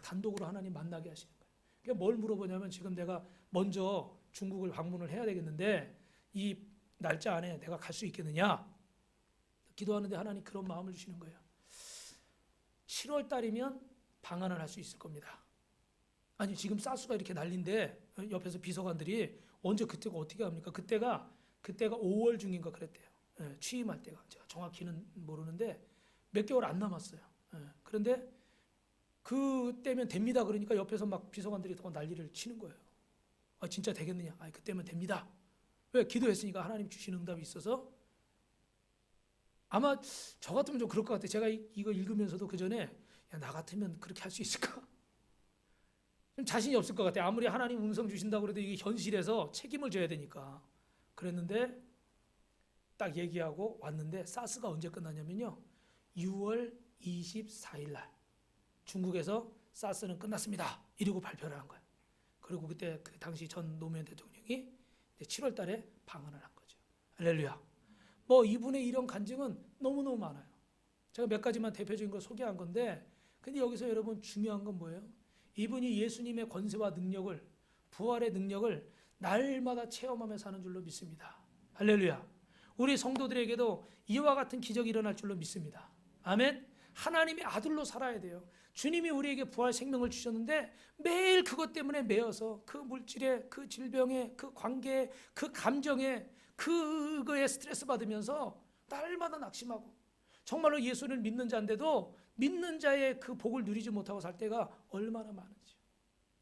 단독으로 하나님 만나게 하시는 거예요. 그러니까 뭘 물어보냐면 지금 내가 먼저 중국을 방문을 해야 되겠는데 이 날짜 안에 내가 갈 수 있겠느냐? 기도하는데 하나님 그런 마음을 주시는 거예요. 7월 달이면 방한을 할 수 있을 겁니다. 아니 지금 사수가 이렇게 난린데 옆에서 비서관들이 언제 그때가 어떻게 합니까? 그때가 5월 중인가 그랬대요. 취임할 때가 제가 정확히는 모르는데 몇 개월 안 남았어요. 그런데 그때면 됩니다. 그러니까 옆에서 막 비서관들이 더 난리를 치는 거예요. 진짜 되겠느냐? 그때면 됩니다. 왜? 기도했으니까 하나님 주신 응답이 있어서. 아마 저 같으면 좀 그럴 것 같아요. 제가 이거 읽으면서도 그 전에 나 같으면 그렇게 할 수 있을까? 좀 자신이 없을 것 같아요. 아무리 하나님 음성 주신다고 해도 이게 현실에서 책임을 져야 되니까. 그랬는데 딱 얘기하고 왔는데 사스가 언제 끝나냐면요. 6월 24일 날 중국에서 사스는 끝났습니다. 이러고 발표를 한 거예요. 그리고 그때 그 당시 전 노무현 대통령이 7월 달에 방한을 한 거죠. 할렐루야. 뭐 이분의 이런 간증은 너무너무 많아요. 제가 몇 가지만 대표적인 걸 소개한 건데 근데 여기서 여러분 중요한 건 뭐예요? 이분이 예수님의 권세와 능력을 부활의 능력을 날마다 체험하며 사는 줄로 믿습니다. 할렐루야. 우리 성도들에게도 이와 같은 기적이 일어날 줄로 믿습니다. 아멘. 하나님의 아들로 살아야 돼요. 주님이 우리에게 부활 생명을 주셨는데 매일 그것 때문에 매여서 그 물질에 그 질병에 그 관계에 그 감정에 그거에 스트레스 받으면서 날마다 낙심하고 정말로 예수를 믿는 자인데도 믿는 자의 그 복을 누리지 못하고 살 때가 얼마나 많은지요.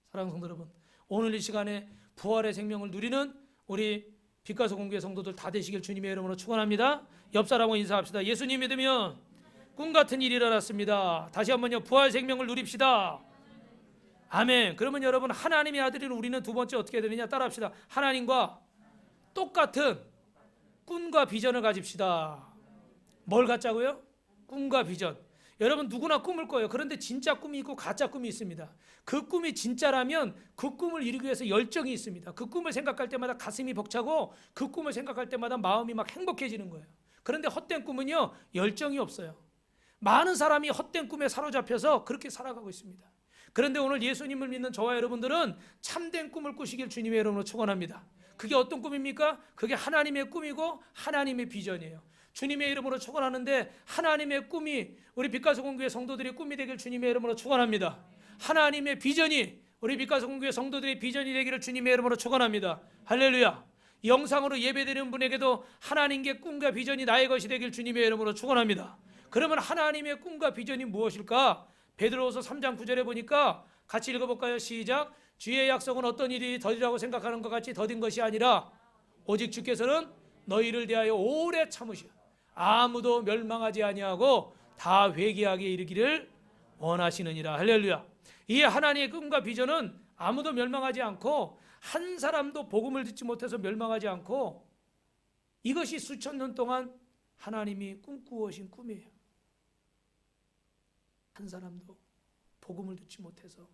사랑하는 성도 여러분, 오늘 이 시간에 부활의 생명을 누리는 우리 빛가서 공교회 성도들 다 되시길 주님의 이름으로 축원합니다. 옆 사람하고 인사합시다. 예수님 믿으면 꿈 같은 일이 일어났습니다. 다시 한번요. 부활 생명을 누립시다. 아멘. 그러면 여러분 하나님의 아들인 우리는 두 번째 어떻게 되느냐 따라합시다. 하나님과 똑같은 꿈과 비전을 가집시다. 뭘 갖자고요? 꿈과 비전. 여러분 누구나 꿈을 꿔요. 그런데 진짜 꿈이 있고 가짜 꿈이 있습니다. 그 꿈이 진짜라면 그 꿈을 이루기 위해서 열정이 있습니다. 그 꿈을 생각할 때마다 가슴이 벅차고 그 꿈을 생각할 때마다 마음이 막 행복해지는 거예요. 그런데 헛된 꿈은요 열정이 없어요. 많은 사람이 헛된 꿈에 사로잡혀서 그렇게 살아가고 있습니다. 그런데 오늘 예수님을 믿는 저와 여러분들은 참된 꿈을 꾸시길 주님의 이름으로 축원합니다. 그게 어떤 꿈입니까? 그게 하나님의 꿈이고 하나님의 비전이에요. 주님의 이름으로 축원하는데 하나님의 꿈이 우리 빛가서 공교회 성도들의 꿈이 되길 주님의 이름으로 축원합니다. 하나님의 비전이 우리 빛가서 공교회 성도들의 비전이 되기를 주님의 이름으로 축원합니다. 할렐루야. 영상으로 예배드리는 분에게도 하나님께 꿈과 비전이 나의 것이 되길 주님의 이름으로 축원합니다. 그러면 하나님의 꿈과 비전이 무엇일까? 베드로후서 3장 9절에 보니까 같이 읽어볼까요? 시작. 주의 약속은 어떤 일이 더디라고 생각하는 것 같이 더딘 것이 아니라 오직 주께서는 너희를 대하여 오래 참으시어 아무도 멸망하지 아니하고 다 회개하게 이르기를 원하시느니라. 할렐루야. 이 하나님의 꿈과 비전은 아무도 멸망하지 않고 한 사람도 복음을 듣지 못해서 멸망하지 않고 이것이 수천 년 동안 하나님이 꿈꾸어신 꿈이에요. 한 사람도 복음을 듣지 못해서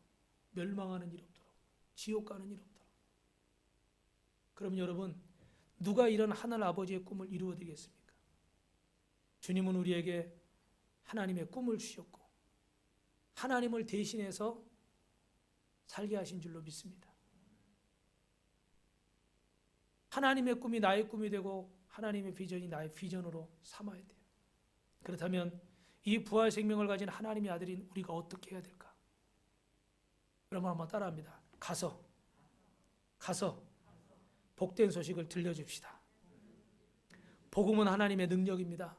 멸망하는 일 없도록, 지옥 가는 일 없도록. 그럼 여러분, 누가 이런 하늘 아버지의 꿈을 이루어 드리겠습니까? 주님은 우리에게 하나님의 꿈을 주셨고 하나님을 대신해서 살게 하신 줄로 믿습니다. 하나님의 꿈이 나의 꿈이 되고 하나님의 비전이 나의 비전으로 삼아야 돼요. 그렇다면 이 부활 생명을 가진 하나님의 아들인 우리가 어떻게 해야 될까? 여러분 한번 따라합니다. 가서 복된 소식을 들려줍시다. 복음은 하나님의 능력입니다.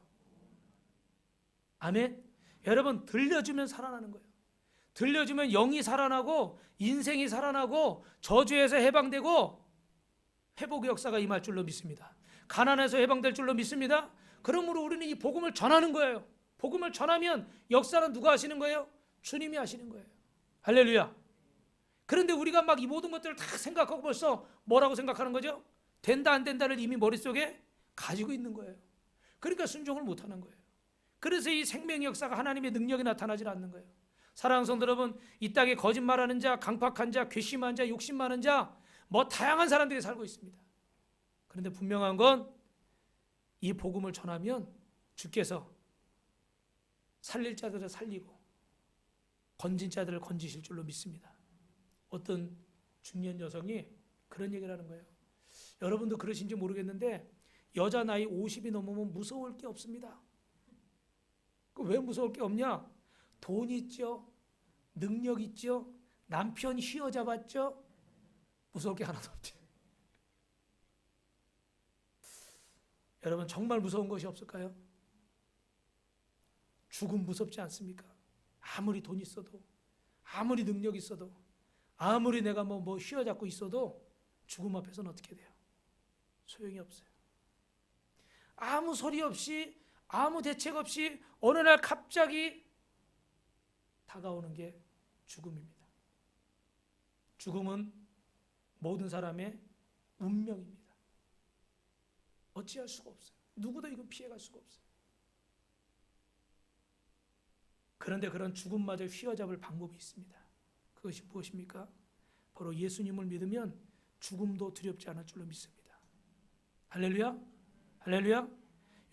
아멘. 여러분, 들려주면 살아나는 거예요. 들려주면 영이 살아나고 인생이 살아나고 저주에서 해방되고 회복의 역사가 임할 줄로 믿습니다. 가난에서 해방될 줄로 믿습니다. 그러므로 우리는 이 복음을 전하는 거예요. 복음을 전하면 역사는 누가 하시는 거예요? 주님이 하시는 거예요. 할렐루야. 그런데 우리가 막 이 모든 것들을 다 생각하고 벌써 뭐라고 생각하는 거죠? 된다 안 된다를 이미 머릿속에 가지고 있는 거예요. 그러니까 순종을 못하는 거예요. 그래서 이 생명의 역사가 하나님의 능력이 나타나지 않는 거예요. 사랑하는 성도 여러분, 이 땅에 거짓말하는 자, 강팍한 자, 괘씸한 자, 욕심 많은 자, 다양한 사람들이 살고 있습니다. 그런데 분명한 건 이 복음을 전하면 주께서 살릴 자들을 살리고 건진 자들을 건지실 줄로 믿습니다. 어떤 중년 여성이 그런 얘기를 하는 거예요. 여러분도 그러신지 모르겠는데 여자 나이 50이 넘으면 무서울 게 없습니다. 왜 무서울 게 없냐? 돈 있죠, 능력 있죠, 남편 휘어잡았죠, 무서울 게 하나도 없죠. 여러분, 정말 무서운 것이 없을까요? 죽음 무섭지 않습니까? 아무리 돈 있어도, 아무리 능력 있어도, 아무리 내가 휘어잡고 있어도 죽음 앞에서는 어떻게 돼요? 소용이 없어요. 아무 소리 없이, 아무 대책 없이 어느 날 갑자기 다가오는 게 죽음입니다. 죽음은 모든 사람의 운명입니다. 어찌할 수가 없어요. 누구도 이건 피해갈 수가 없어요. 그런데 그런 죽음마저 휘어잡을 방법이 있습니다. 그것이 무엇입니까? 바로 예수님을 믿으면 죽음도 두렵지 않을 줄로 믿습니다. 할렐루야? 할렐루야?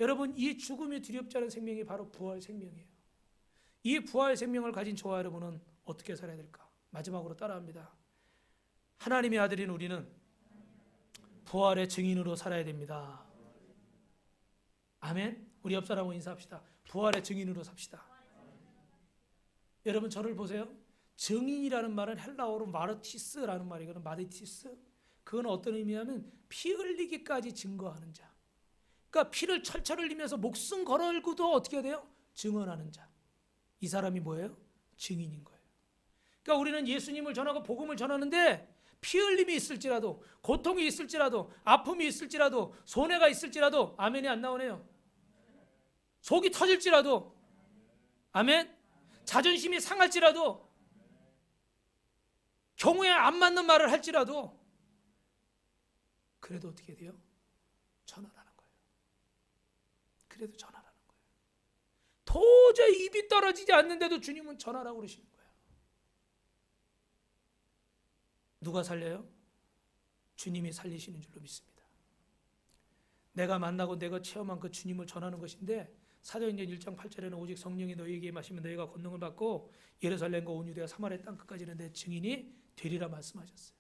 여러분, 이 죽음이 두렵지 않은 생명이 바로 부활 생명이에요. 이 부활 생명을 가진 저와 여러분은 어떻게 살아야 될까? 마지막으로 따라합니다. 하나님의 아들인 우리는 부활의 증인으로 살아야 됩니다. 아멘. 우리 옆 사람하고 인사합시다. 부활의 증인으로 삽시다. 여러분, 저를 보세요. 증인이라는 말은 헬라어로 마르티스라는 말이거든요. 마르티스. 그건 어떤 의미냐면 피 흘리기까지 증거하는 자. 그러니까 피를 철철 흘리면서 목숨 걸어들고도 어떻게 돼요? 증언하는 자. 이 사람이 뭐예요? 증인인 거예요. 그러니까 우리는 예수님을 전하고 복음을 전하는데 피 흘림이 있을지라도, 고통이 있을지라도, 아픔이 있을지라도, 손해가 있을지라도, 아멘이 안 나오네요. 속이 터질지라도, 아멘. 자존심이 상할지라도, 경우에 안 맞는 말을 할지라도, 그래도 어떻게 돼요? 전하라는 거예요. 그래도 전하라는 거예요. 도저히 입이 떨어지지 않는데도 주님은 전하라고 그러시는 거예요. 누가 살려요? 주님이 살리시는 줄로 믿습니다. 내가 만나고 내가 체험한 그 주님을 전하는 것인데, 사도행전 1장 8절에는 오직 성령이 너희에게 임하시면 너희가 권능을 받고 예루살렘과 온 유대와 사마리아 땅 끝까지는 내 증인이 되리라 말씀하셨어요.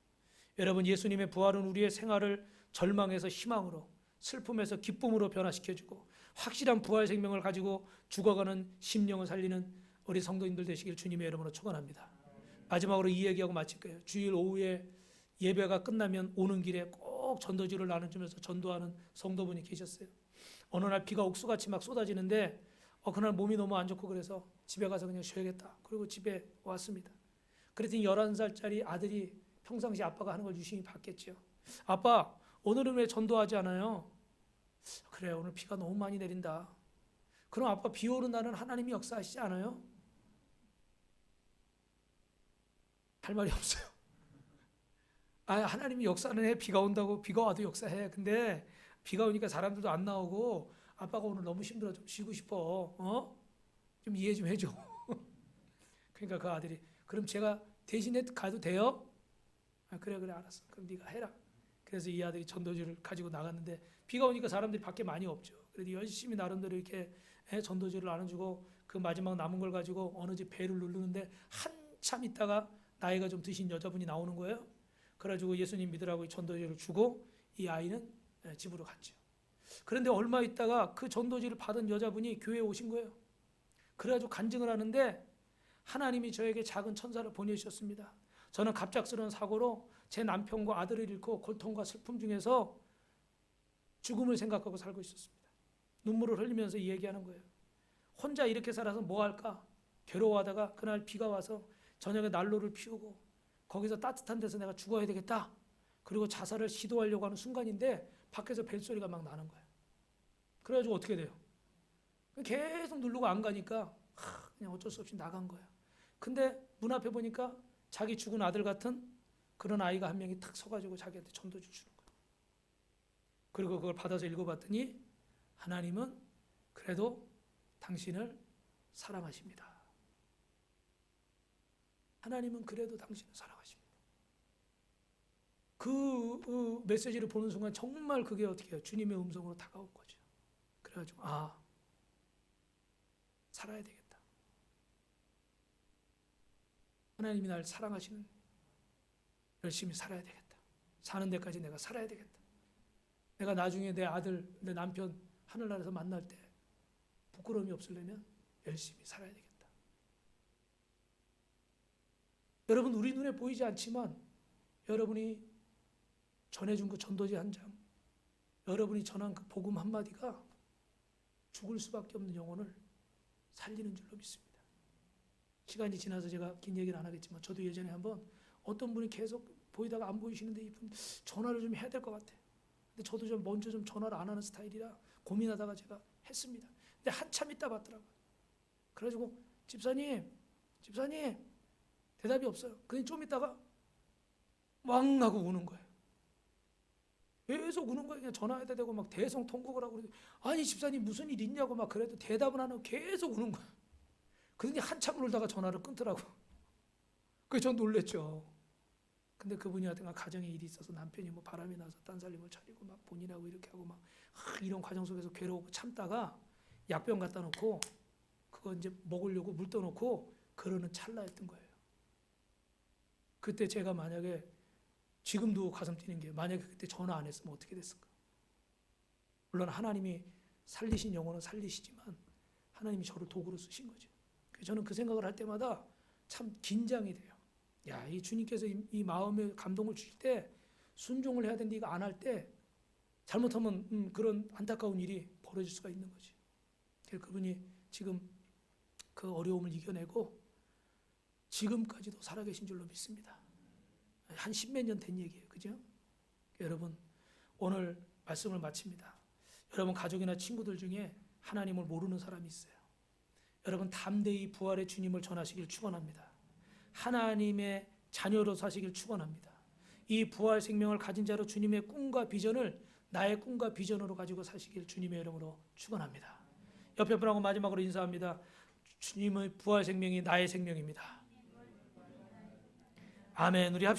여러분, 예수님의 부활은 우리의 생활을 절망에서 희망으로, 슬픔에서 기쁨으로 변화시켜주고 확실한 부활 생명을 가지고 죽어가는 심령을 살리는 우리 성도님들 되시길 주님의 이름으로 축원합니다. 마지막으로 이 얘기하고 마칠 거예요. 주일 오후에 예배가 끝나면 오는 길에 꼭 전도지를 나눠주면서 전도하는 성도분이 계셨어요. 어느 날 비가 옥수같이 막 쏟아지는데 그날 몸이 너무 안 좋고 그래서 집에 가서 그냥 쉬어야겠다. 그리고 집에 왔습니다. 그랬더니 11살짜리 아들이 평상시 아빠가 하는 걸 유심히 봤겠죠. 아빠, 오늘은 왜 전도하지 않아요? 그래, 오늘 비가 너무 많이 내린다. 그럼 아빠, 비 오는 날은 하나님이 역사하시지 않아요? 할 말이 없어요. 하나님이 역사는 해. 비가 온다고 비가 와도 역사해. 근데 비가 오니까 사람들도 안 나오고 아빠가 오늘 너무 힘들어 좀 쉬고 싶어. 좀 이해 좀 해줘. 그러니까 그 아들이 그럼 제가 대신에 가도 돼요? 그래 알았어. 그럼 네가 해라. 그래서 이 아들이 전도지를 가지고 나갔는데 비가 오니까 사람들이 밖에 많이 없죠. 그래도 열심히 나름대로 이렇게 전도지를 나눠주고 그 마지막 남은 걸 가지고 어느 집 배를 누르는데 한참 있다가 나이가 좀 드신 여자분이 나오는 거예요. 그래가지고 예수님 믿으라고 전도지를 주고 이 아이는 집으로 갔죠. 그런데 얼마 있다가 그 전도지를 받은 여자분이 교회에 오신 거예요. 그래가지고 간증을 하는데 하나님이 저에게 작은 천사를 보내주셨습니다. 저는 갑작스러운 사고로 제 남편과 아들을 잃고 고통과 슬픔 중에서 죽음을 생각하고 살고 있었습니다. 눈물을 흘리면서 얘기하는 거예요. 혼자 이렇게 살아서 뭐 할까? 괴로워하다가 그날 비가 와서 저녁에 난로를 피우고 거기서 따뜻한 데서 내가 죽어야 되겠다. 그리고 자살을 시도하려고 하는 순간인데 밖에서 벨소리가 막 나는 거예요. 그래가지고 어떻게 돼요? 계속 누르고 안 가니까 그냥 어쩔 수 없이 나간 거예요. 근데 문 앞에 보니까 자기 죽은 아들 같은 그런 아이가 한 명이 탁 서가지고 자기한테 전도지 주는 거예요. 그리고 그걸 받아서 읽어봤더니 하나님은 그래도 당신을 사랑하십니다. 하나님은 그래도 당신을 사랑하십니다. 그 메시지를 보는 순간 정말 그게 어떻게 해요? 주님의 음성으로 다가온 거죠. 그래가지고 살아야 되겠다. 하나님이 날 사랑하시는 열심히 살아야 되겠다. 사는 데까지 내가 살아야 되겠다. 내가 나중에 내 아들, 내 남편 하늘나라에서 만날 때 부끄러움이 없으려면 열심히 살아야 되겠다. 여러분 우리 눈에 보이지 않지만 여러분이 전해준 그 전도지 한 장, 여러분이 전한 그 복음 한마디가 죽을 수밖에 없는 영혼을 살리는 줄로 믿습니다. 시간이 지나서 제가 긴 얘기를 안 하겠지만 저도 예전에 한번 어떤 분이 계속 보이다가 안 보이시는데 이분 전화를 좀 해야 될 것 같아요. 근데 저도 좀 먼저 좀 전화를 안 하는 스타일이라 고민하다가 제가 했습니다. 근데 한참 있다 받더라고요. 그래가지고 집사님 대답이 없어요. 근데 좀 있다가 왕 하고 우는 거예요. 계속 우는 거예요. 그냥 전화해야 되고 막 대성통곡을 하고 그러고 아니 집사님 무슨 일 있냐고 막 그래도 대답은 안 하고 계속 우는 거예요. 그러더니 한참 울다가 전화를 끊더라고. 그래서 전 놀랬죠. 근데 그분이 하여튼 가정에 일이 있어서 남편이 뭐 바람이 나서 딴 살림을 차리고 막 본인하고 이렇게 하고 막 이런 과정 속에서 괴로우고 참다가 약병 갖다 놓고 그거 이제 먹으려고 물 떠놓고 그러는 찰나였던 거예요. 그때 제가 만약에 지금도 가슴 뛰는 게 만약에 그때 전화 안 했으면 어떻게 됐을까? 물론 하나님이 살리신 영혼은 살리시지만 하나님이 저를 도구로 쓰신 거죠. 저는 그 생각을 할 때마다 참 긴장이 돼요. 야, 이 주님께서 이 마음에 감동을 주실 때 순종을 해야 되는데 이거 안 할 때 잘못하면 그런 안타까운 일이 벌어질 수가 있는 거지. 그분이 지금 그 어려움을 이겨내고 지금까지도 살아계신 줄로 믿습니다. 한 십몇 년 된 얘기예요. 그죠? 여러분 오늘 말씀을 마칩니다. 여러분 가족이나 친구들 중에 하나님을 모르는 사람이 있어요. 여러분 담대히 부활의 주님을 전하시길 축원합니다. 하나님의 자녀로 사시길 축원합니다. 이 부활 생명을 가진 자로 주님의 꿈과 비전을 나의 꿈과 비전으로 가지고 사시길 주님의 이름으로 축원합니다. 옆에 분하고 마지막으로 인사합니다. 주님의 부활 생명이 나의 생명입니다. 아멘. 우리 합시다.